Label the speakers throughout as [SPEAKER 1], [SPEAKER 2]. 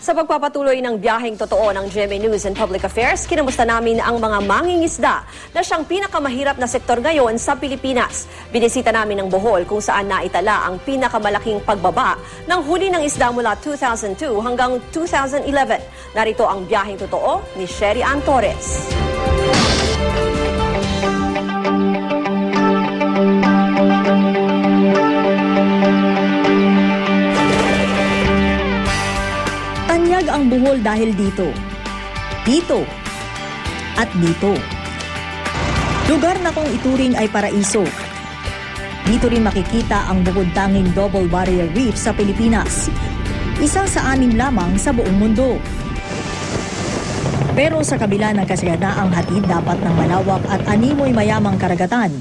[SPEAKER 1] Sa pagpapatuloy ng biyaheng totoo ng GMA News and Public Affairs, kinamusta namin ang mga mangingisda na siyang pinakamahirap na sektor ngayon sa Pilipinas. Binisita namin ang Bohol kung saan naitala ang pinakamalaking pagbaba ng huli ng isda mula 2002 hanggang 2011. Narito ang biyaheng totoo ni Sherry Ann Torres.
[SPEAKER 2] Tanyag ang Bohol dahil dito, at dito. Lugar na kung ituring ay paraiso. Dito rin makikita ang bukod-tanging double barrier reef sa Pilipinas. Isa sa 6 lamang sa buong mundo. Pero sa kabila ng kasaganaang hatid dapat ng malawak at animoy mayamang karagatan,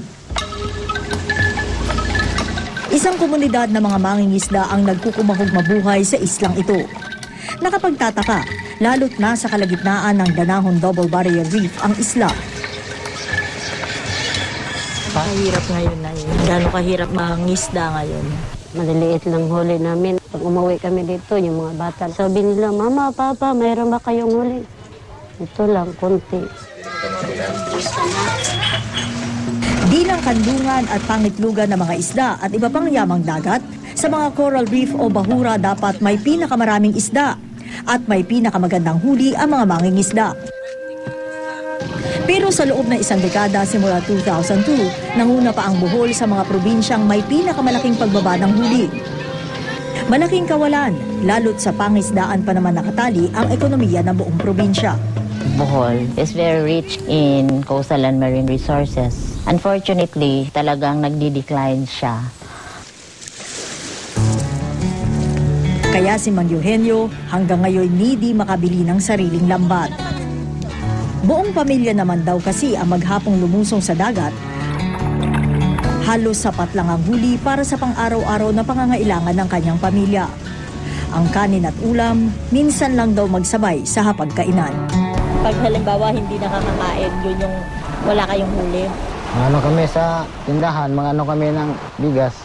[SPEAKER 2] isang komunidad na mga mangingisda ang nagkukumahog mabuhay sa islang ito. Nakapagtataka, lalo't na sa kalagitnaan ng Danahon Double Barrier Reef ang isla.
[SPEAKER 3] Kahirap ngayon na yun. Gano'ng kahirap mangisda ngayon.
[SPEAKER 4] Maliliit lang huli namin. Pag umuwi kami dito, yung mga bata, sabi nila, Mama, Papa, mayroon ba kayong huli? Ito lang, konti.
[SPEAKER 2] Di lang kandungan at pangitlugan ng mga isda at iba pang yamang dagat, sa mga coral reef o bahura dapat may pinakamaraming isda at may pinakamagandang huli ang mga mangingisda. Pero sa loob ng isang dekada simula 2002, nanguna pa ang Bohol sa mga probinsyang may pinakamalaking pagbaba ng huli. Malaking kawalan, lalo't sa pangisdaan pa naman nakatali ang ekonomiya ng buong probinsya.
[SPEAKER 3] Bohol is very rich in coastal and marine resources. Unfortunately, talagang nagdi-decline siya.
[SPEAKER 2] Kaya si Mang Eugenio hanggang ngayon hindi makabili ng sariling lambat. Buong pamilya naman daw kasi ang maghapong lumusong sa dagat. Halos sapat lang ang huli para sa pang-araw-araw na pangangailangan ng kanyang pamilya. Ang kanin at ulam, minsan lang daw magsabay sa hapagkainan.
[SPEAKER 3] Pag halimbawa hindi nakakakain, yun yung wala kayong huli.
[SPEAKER 5] Ano kami sa tindahan, mga kami ng bigas.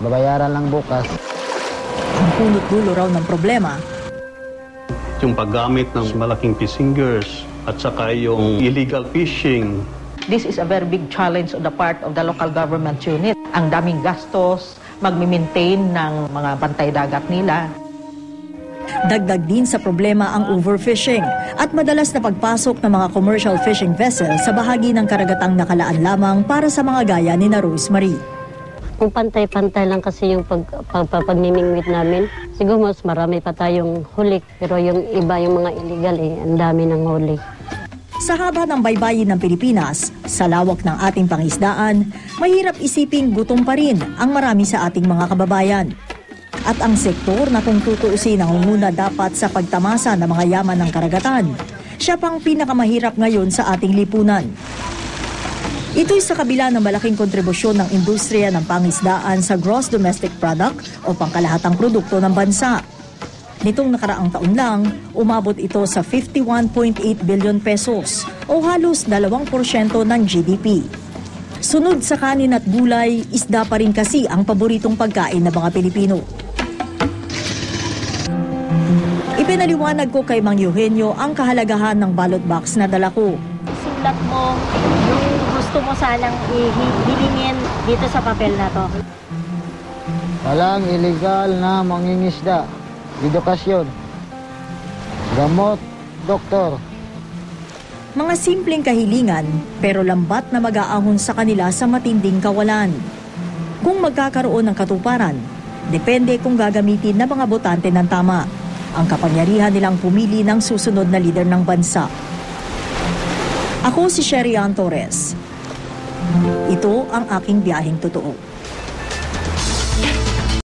[SPEAKER 5] Babayaran lang bukas.
[SPEAKER 2] Ang punot-dulo raw ng problema,
[SPEAKER 6] yung paggamit ng malaking fishingers at saka yung illegal fishing.
[SPEAKER 7] This is a very big challenge on the part of the local government unit. Ang daming gastos, magmi-maintain ng mga bantay dagat nila.
[SPEAKER 2] dagdag din sa problema ang overfishing at madalas na pagpasok ng mga commercial fishing vessels sa bahagi ng karagatang nakalaan lamang para sa mga gaya ni na Rosemary.
[SPEAKER 4] Kung pantay-pantay lang kasi yung pagmimingwit namin, siguro mas marami pa tayong huli. Pero yung iba, yung mga illegal, ang dami ng huli.
[SPEAKER 2] Sa haba ng baybayin ng Pilipinas, sa lawak ng ating pangisdaan, mahirap isiping gutom pa rin ang marami sa ating mga kababayan. At ang sektor na kung tutuusin nangunguna dapat sa pagtamasa ng mga yaman ng karagatan, siya pang pinakamahirap ngayon sa ating lipunan. Ito'y sa kabila ng malaking kontribusyon ng industriya ng pangisdaan sa gross domestic product o pangkalahatang produkto ng bansa. Nitong nakaraang taon lang, umabot ito sa 51.8 billion pesos o halos 2% ng GDP. Sunod sa kanin at gulay, isda pa rin kasi ang paboritong pagkain ng mga Pilipino. Ipinaliwanag ko kay Mang Eugenio ang kahalagahan ng ballot box na dala ko.
[SPEAKER 8] Sulat mo yung gusto mo sanang hilingin dito sa papel na to.
[SPEAKER 5] Walang illegal na mangingisda. Edukasyon, gamot, doktor.
[SPEAKER 2] Mga simpleng kahilingan pero lambat na mag-aahon sa kanila sa matinding kawalan. Kung magkakaroon ng katuparan, depende kung gagamitin ng mga botante ng tama ang kapangyarihan nilang pumili ng susunod na lider ng bansa. Ako si Sherry Ann Torres. Ito ang aking biyaheng totoo.